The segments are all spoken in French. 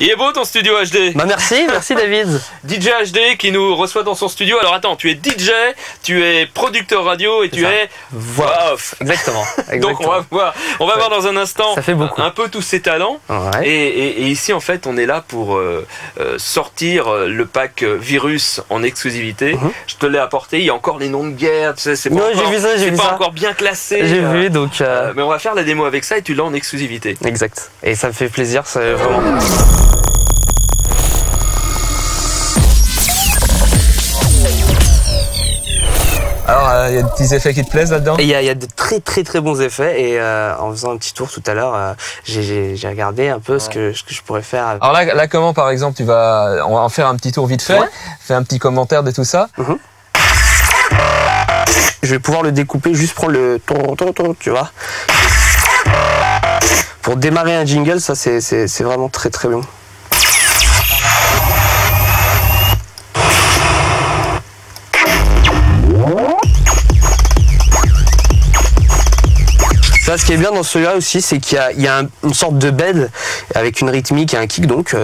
Il est beau ton studio HD. Bah merci David. DJ HD qui nous reçoit dans son studio. Alors attends, tu es DJ, tu es producteur radio et tu es voix off. Exactement. Donc on va voir dans un instant ça fait beaucoup. Un peu tous ces talents. Ouais. Et ici en fait on est là pour sortir le pack virus en exclusivité. Je te l'ai apporté, il y a encore les noms de guerre, tu sais, c'est pas encore bien classé. J'ai vu donc. Mais on va faire la démo avec ça et tu l'as en exclusivité. Exact. Et ça me fait plaisir, c'est vraiment. Alors, il y a des petits effets qui te plaisent là-dedans? Il y a de très bons effets et en faisant un petit tour tout à l'heure, j'ai regardé un peu ce que je pourrais faire. Alors là, comment par exemple on va en faire un petit tour vite fait, fais un petit commentaire de tout ça. Je vais pouvoir le découper, juste prendre le ton, tu vois. Pour démarrer un jingle, ça c'est vraiment très bon. Ça, ce qui est bien dans celui-là aussi, c'est qu'il y a une sorte de bed avec une rythmique et un kick donc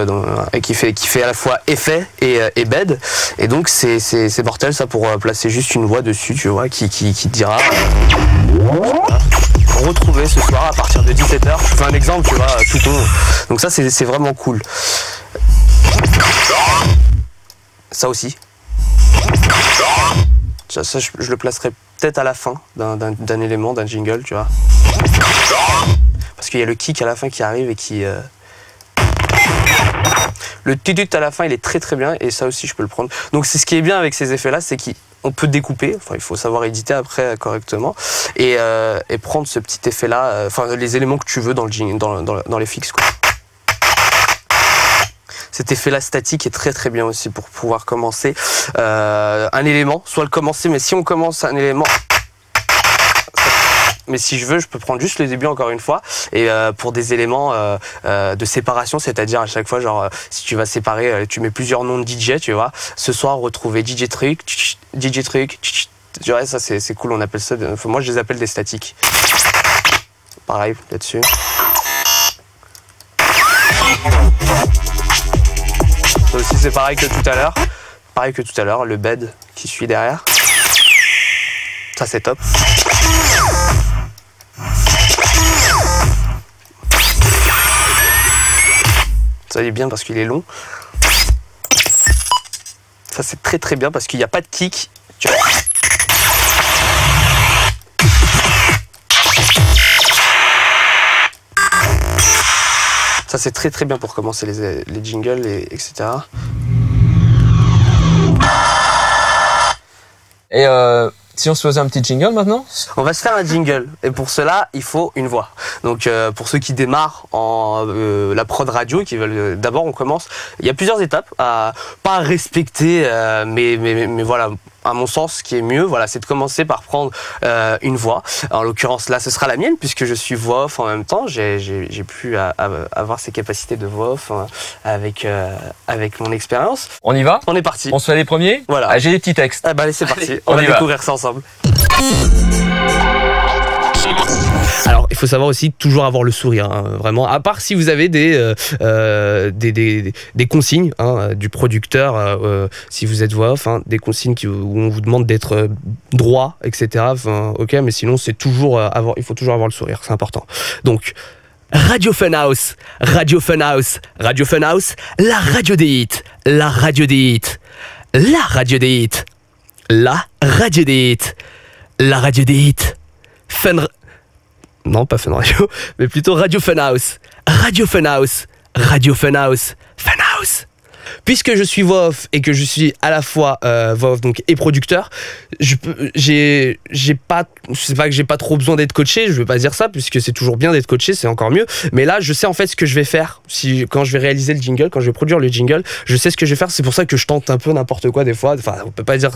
qui fait à la fois effet et bed. Et donc c'est mortel ça pour placer juste une voix dessus, tu vois, qui te dira. Retrouver ce soir à partir de 17h. Je fais un exemple, tu vois, tout au long. Donc ça c'est vraiment cool. Ça aussi. Ça je le placerai peut-être à la fin d'un élément, d'un jingle, tu vois. Parce qu'il y a le kick à la fin qui arrive et qui... Le tutut à la fin, il est très bien et ça aussi, je peux le prendre. Donc c'est ce qui est bien avec ces effets-là, c'est qu'on peut découper, enfin il faut savoir éditer après correctement, et prendre ce petit effet-là, enfin les éléments que tu veux dans les fixes, quoi. Cet effet-là statique est très bien aussi pour pouvoir commencer un élément, soit le commencer, mais si on commence un élément... Mais si je veux, je peux prendre juste le début encore une fois et pour des éléments de séparation, c'est-à-dire à chaque fois, genre si tu vas séparer, tu mets plusieurs noms de DJ, tu vois. Ce soir, retrouver DJ truc, tu vois, ça c'est cool, on appelle ça, moi je les appelle des statiques. Pareil, là-dessus. Ça aussi c'est pareil que tout à l'heure. Le bed qui suit derrière. Ça c'est top. Ça il est bien parce qu'il est long. Ça c'est très bien parce qu'il n'y a pas de kick. Tu vois. Ça c'est très bien pour commencer les jingles etc. Et si on se faisait un petit jingle maintenant? On va se faire un jingle et pour cela il faut une voix. Donc pour ceux qui démarrent en la prod radio, qui veulent d'abord on commence. Il y a plusieurs étapes à pas respecter, mais voilà. À mon sens, ce qui est mieux, voilà, c'est de commencer par prendre une voix. En l'occurrence, là, ce sera la mienne puisque je suis voix off en même temps. J'ai pu avoir ces capacités de voix off avec mon expérience. On y va? On est parti. On se fait les premiers? Voilà. Ah, j'ai des petits textes. Ah bah allez, c'est parti. Allez, on va découvrir ça ensemble. Alors, il faut savoir aussi toujours avoir le sourire, hein, vraiment. À part si vous avez des consignes du producteur, si vous êtes voix off, des consignes où on vous demande d'être droit, etc. Ok, mais sinon c'est toujours il faut toujours avoir le sourire, c'est important. Donc. Radio Funhouse, Radio Funhouse, Radio Funhouse, la radio des hits, la radio des hits, la radio des hits, la radio des hits, la radio des hits, non, pas Fun Radio, mais plutôt Radio Funhouse. Radio Funhouse. Radio Funhouse. Funhouse. Puisque je suis voix off et que je suis à la fois voix off donc, et producteur, c'est pas que j'ai pas trop besoin d'être coaché, je veux pas dire ça, puisque c'est toujours bien d'être coaché, c'est encore mieux. Mais là, je sais en fait ce que je vais faire quand je vais réaliser le jingle, quand je vais produire le jingle, je sais ce que je vais faire. C'est pour ça que je tente un peu n'importe quoi des fois. Enfin, on peut pas dire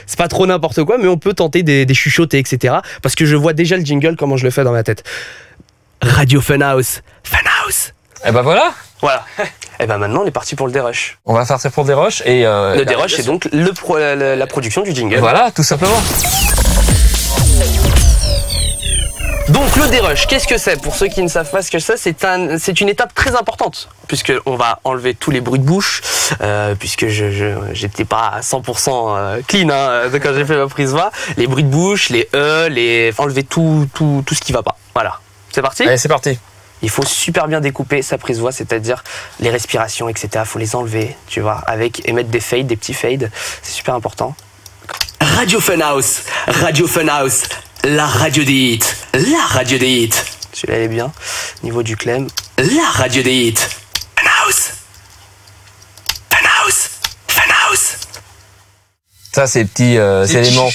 c'est pas trop n'importe quoi, mais on peut tenter des chuchotés, etc. Parce que je vois déjà le jingle, comment je le fais dans ma tête. Radio Funhouse. Funhouse. Et ben voilà. Et ben maintenant on est parti pour le dérush. On va faire ça pour le dérush et le dérush c'est donc la production du jingle. Voilà, tout simplement. Donc le dérush, qu'est-ce que c'est? Pour ceux qui ne savent pas ce que c'est une étape très importante, puisque on va enlever tous les bruits de bouche, puisque j'étais pas à 100% clean quand j'ai fait ma prise voix. Les bruits de bouche, les enlever tout ce qui va pas. Voilà, c'est parti? Allez, c'est parti. Il faut super bien découper sa prise voix, c'est-à-dire les respirations, etc. Faut les enlever, tu vois, et mettre des fades, des petits fades. C'est super important. Radio Funhouse, la radio des hits, la radio des hits. Celui-là, elle est bien. Niveau du clem, la radio des hits. Funhouse. Ça, ces petits éléments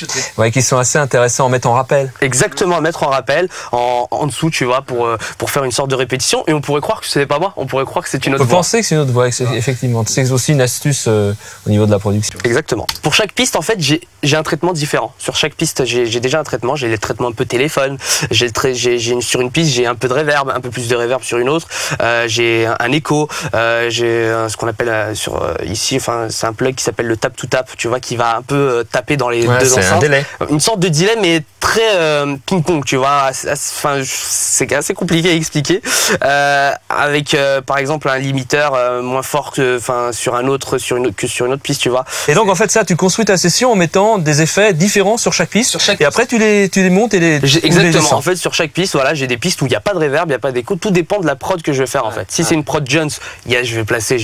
qui sont assez intéressants à mettre en rappel. Exactement, à mettre en rappel, en dessous, tu vois, pour faire une sorte de répétition. Et on pourrait croire que ce n'est pas moi, on pourrait croire que c'est une autre voix. On peut penser que c'est une autre voix, effectivement. C'est aussi une astuce au niveau de la production. Exactement. Pour chaque piste, en fait, j'ai un traitement différent. Sur chaque piste, j'ai déjà un traitement. J'ai les traitements un peu téléphone. Sur une piste, j'ai un peu de reverb, un peu plus de reverb sur une autre. J'ai un écho. J'ai ce qu'on appelle ici, enfin, c'est un plug qui s'appelle le tap to tap, tu vois, qui va un peu taper dans les deux enceintes. Un délai. Une sorte de delay, mais très ping-pong, tu vois. Enfin, c'est assez compliqué à expliquer. Avec, par exemple, un limiteur moins fort que sur une autre piste, tu vois. Et donc, en fait, ça, tu construis ta session en mettant des effets différents sur chaque piste. Et après, tu les montes et les exactement. En fait, sur chaque piste, voilà, j'ai des pistes où il n'y a pas de reverb, il n'y a pas d'écho. Tout dépend de la prod que je vais faire, en fait. Si c'est une prod Jones, je vais placer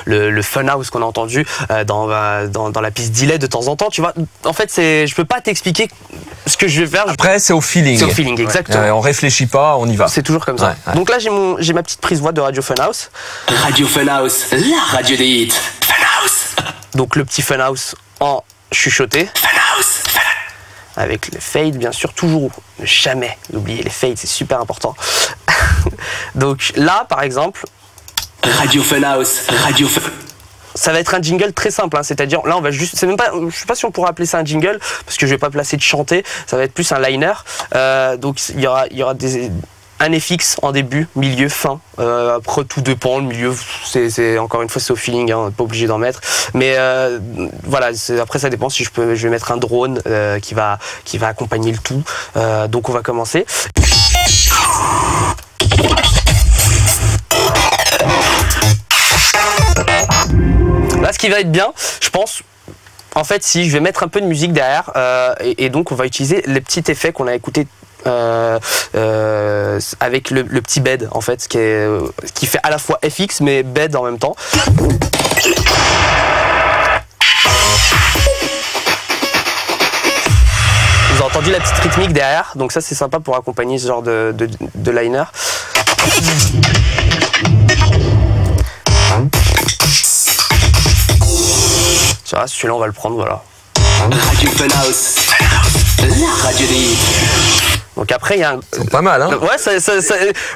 le Funhouse qu'on a entendu dans la piste delay de temps en temps, tu vois. En fait, je peux pas t'expliquer ce que je vais faire. Après, c'est au feeling. C'est au feeling, exactement. On réfléchit pas, on y va. C'est toujours comme ça. Donc là, j'ai ma petite prise voix de Radio Funhouse. Radio Funhouse, la radio des hits. Funhouse. Donc le petit Funhouse en chuchoté. Funhouse. Avec les fades, bien sûr, toujours. Ne jamais oublier les fades, c'est super important. Donc là, par exemple, Radio Funhouse, ça va être un jingle très simple, c'est-à-dire là on va juste, c'est même pas, je sais pas si on pourra appeler ça un jingle parce que je vais pas placer de chanter, ça va être plus un liner. Donc il y aura un FX en début, milieu, fin. Après tout dépend, le milieu, c'est encore une fois c'est au feeling, on n'est pas obligé d'en mettre. Mais voilà, après ça dépend si je vais mettre un drone qui va accompagner le tout. Donc on va commencer. Là, ce qui va être bien, je pense, en fait, si je vais mettre un peu de musique derrière, et donc on va utiliser les petits effets qu'on a écoutés avec le petit bed, en fait, qui fait à la fois FX mais bed en même temps. Vous avez entendu la petite rythmique derrière, donc ça c'est sympa pour accompagner ce genre de liner. Tu vois, celui-là on va le prendre, voilà. Radio Funhouse, la radio des hits. Donc après il y a un... C'est pas mal, hein. Ouais,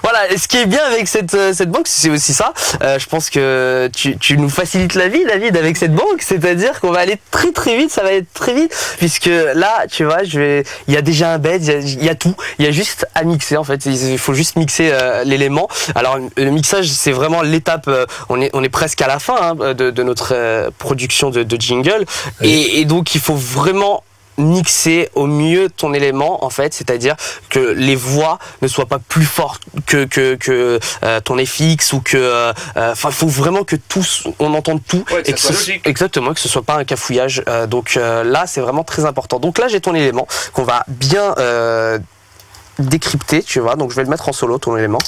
voilà. Et ce qui est bien avec cette banque, c'est aussi ça. Je pense que tu nous facilites la vie, David, avec cette banque. C'est-à-dire qu'on va aller très très vite, ça va être très vite, puisque là, tu vois, il y a déjà un bed, il y a tout. Il y a juste à mixer en fait. Il faut juste mixer l'élément. Alors le mixage, c'est vraiment l'étape. On est presque à la fin de notre production de jingle, et donc il faut vraiment mixer au mieux ton élément en fait, c'est-à-dire que les voix ne soient pas plus fortes que ton FX ou que il faut vraiment que on entende tout, et que ce soit logique. Exactement, que ce soit pas un cafouillage. Donc là c'est vraiment très important. Donc là j'ai ton élément qu'on va bien décrypter, tu vois. Donc je vais le mettre en solo, ton élément.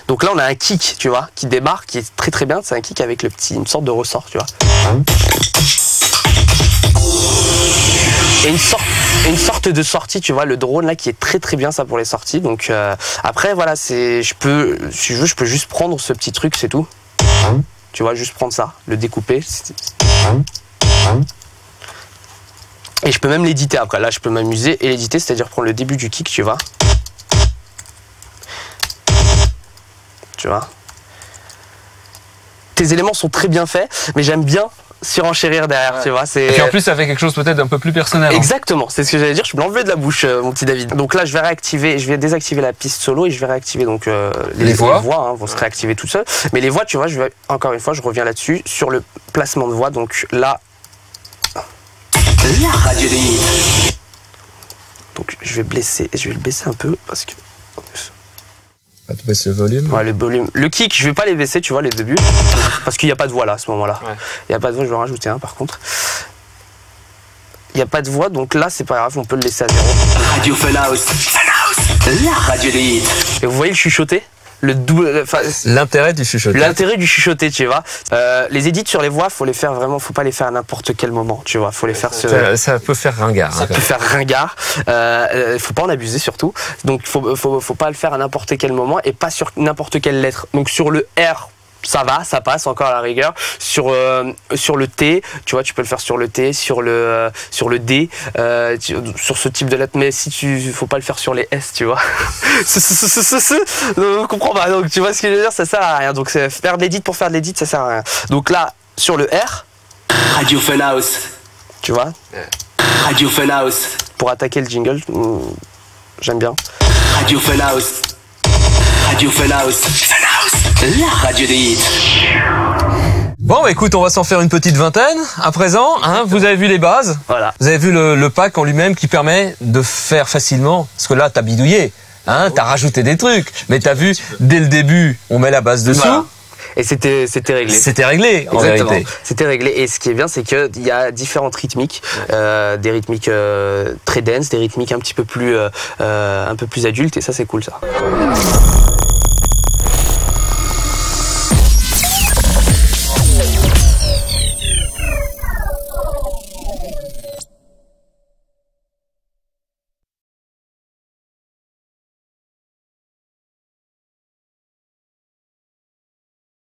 Donc là on a un kick, tu vois, qui démarre, qui est très très bien. C'est un kick avec une sorte de ressort, tu vois. Et une sorte de sortie, tu vois, le drone là qui est très très bien ça pour les sorties. Donc après voilà, si je veux, je peux juste prendre ce petit truc, c'est tout. Tu vois, juste prendre ça, le découper. Et je peux même l'éditer après. Là je peux m'amuser et l'éditer, c'est-à-dire prendre le début du kick, tu vois. Tu vois. Tes éléments sont très bien faits, mais j'aime bien surenchérir derrière, tu vois. Et puis en plus, ça fait quelque chose peut-être d'un peu plus personnel. Exactement, c'est ce que j'allais dire. Je peux l'enlever de la bouche, mon petit David. Donc là, je vais désactiver la piste solo et je vais réactiver donc les voix vont se réactiver toutes seules. Mais les voix, tu vois, encore une fois, je reviens là-dessus sur le placement de voix. Donc là, la radio des hits. Donc je vais le baisser un peu parce que. Ah, tu baisses le volume. Ouais, le volume. Le kick, je vais pas les baisser, tu vois, les débuts, parce qu'il n'y a pas de voix là à ce moment-là. Il n'y a pas de voix, je vais en rajouter un par contre. Il n'y a pas de voix, donc là c'est pas grave, on peut le laisser à 0. Radio Funhouse, la radio des hits. Et vous voyez le chuchoté? L'intérêt du chuchoté. L'intérêt du chuchoté, tu vois. Les édits sur les voix, faut pas les faire à n'importe quel moment, tu vois. Faut les faire. Ça peut faire ringard. Ça peut faire ringard. Faut pas en abuser surtout. Donc faut pas le faire à n'importe quel moment et pas sur n'importe quelle lettre. Donc sur le R, ça va, ça passe encore à la rigueur. Sur le T, tu vois, tu peux le faire sur le T, sur le D, sur ce type de lettre. Mais faut pas le faire sur les S, tu vois. On comprend pas. Donc tu vois ce que je veux dire, ça sert à rien. Donc faire de l'édit pour faire de l'édit, ça sert à rien. Donc là, sur le R, Radio Funhouse, tu vois. Radio Funhouse. Pour attaquer le jingle, j'aime bien. Radio Funhouse, Radio Funhouse, la radio des hits. Bon, bah, écoute, on va s'en faire une petite vingtaine à présent. Hein, vous avez vu les bases. Voilà. Vous avez vu le pack en lui-même qui permet de faire facilement. Parce que là, t'as bidouillé. Hein, t'as rajouté des trucs. Mais t'as vu, dès le début, on met la base dessous. Voilà. Et c'était réglé. C'était réglé, en vérité. C'était réglé. Et ce qui est bien, c'est qu'il y a différentes rythmiques. Des rythmiques très dense, des rythmiques un peu plus adultes. Et ça, c'est cool, ça.